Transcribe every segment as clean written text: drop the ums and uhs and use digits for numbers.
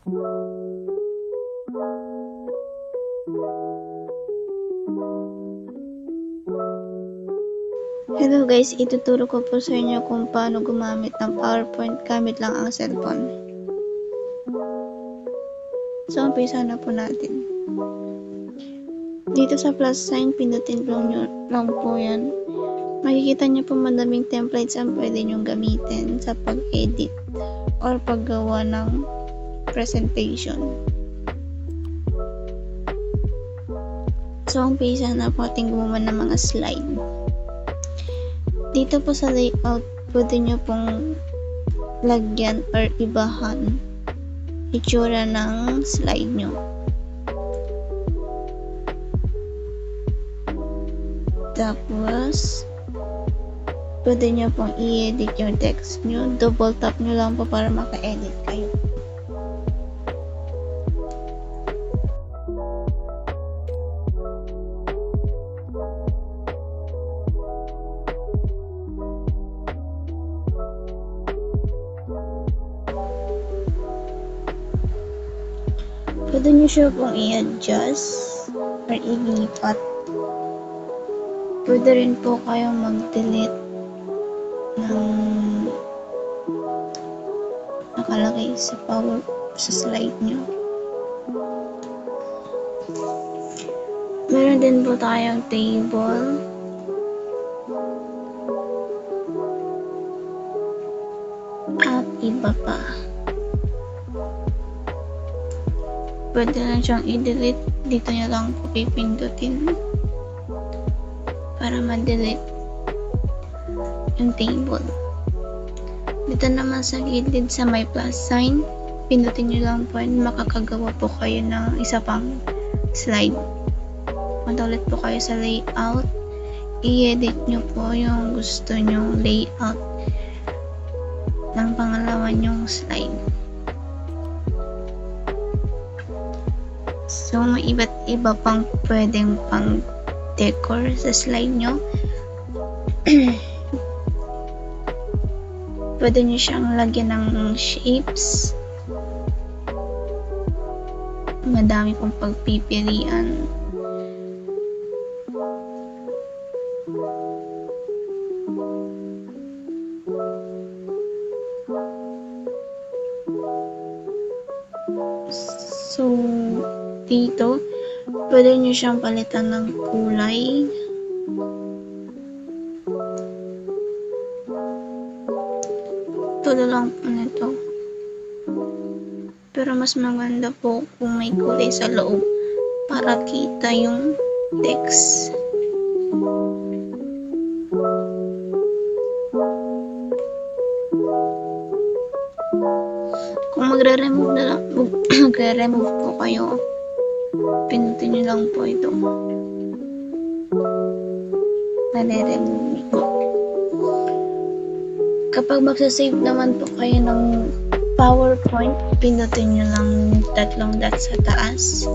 Hello guys, ituturo ko po sa inyo kung paano gumamit ng PowerPoint gamit lang ang cellphone. So, umpisa na po natin. Dito sa plus sign, pindutin lang po yan. Makikita niyo po madaming templates ang pwede nyong gamitin sa pag-edit or paggawa ng presentation. So, umpisa na po ating gumawa ng mga slide. Dito po sa layout, pwede nyo pong lagyan or ibahan itsura ng slide nyo. Tapos, pwede nyo pong i-edit yung text nyo. Double tap nyo lang po para maka-edit kayo. Pwede nyo siya pong i-adjust or ilipat. Pwede rin po kayong mag-delete ng nakalagay sa slide nyo. Meron din po tayong table. At iba pa. Pwede lang siyang i-delete. Dito nyo lang po pipindutin para ma-delete yung table. Dito naman sa gilid sa may plus sign, pindutin nyo lang po and makakagawa po kayo ng isa pang slide. Punta ulit po kayo sa layout, i-edit nyo po yung gusto nyong layout ng pangalawa nyong slide. So, may iba't iba pang pwedeng pang decor sa slide nyo. Pwede nyo siyang lagyan ng shapes. Madami pong pagpipilian. So, dito, pwede nyo siyang palitan ng kulay. Tulad lang po nito. Pero mas maganda po kung may kulay sa loob para kita yung text. Kung magre-remove po kayo, pindutin nyo lang po ito. Nare-remove po. Kapag magsasave naman po kayo ng PowerPoint, pindutin nyo lang tatlong dots sa taas.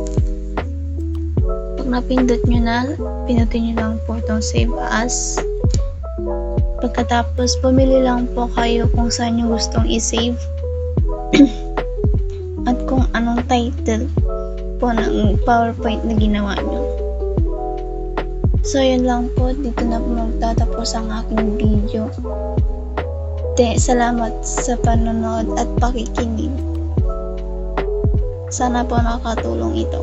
Pag napindot nyo na, pindutin nyo lang po itong save as. Pagkatapos, pumili lang po kayo kung saan nyo gustong i-save at kung anong title po ng PowerPoint na ginawa nyo. So, yun lang po. Dito na po magtatapos ang aking video. Salamat sa panonood at pakikinig. Sana po nakatulong ito.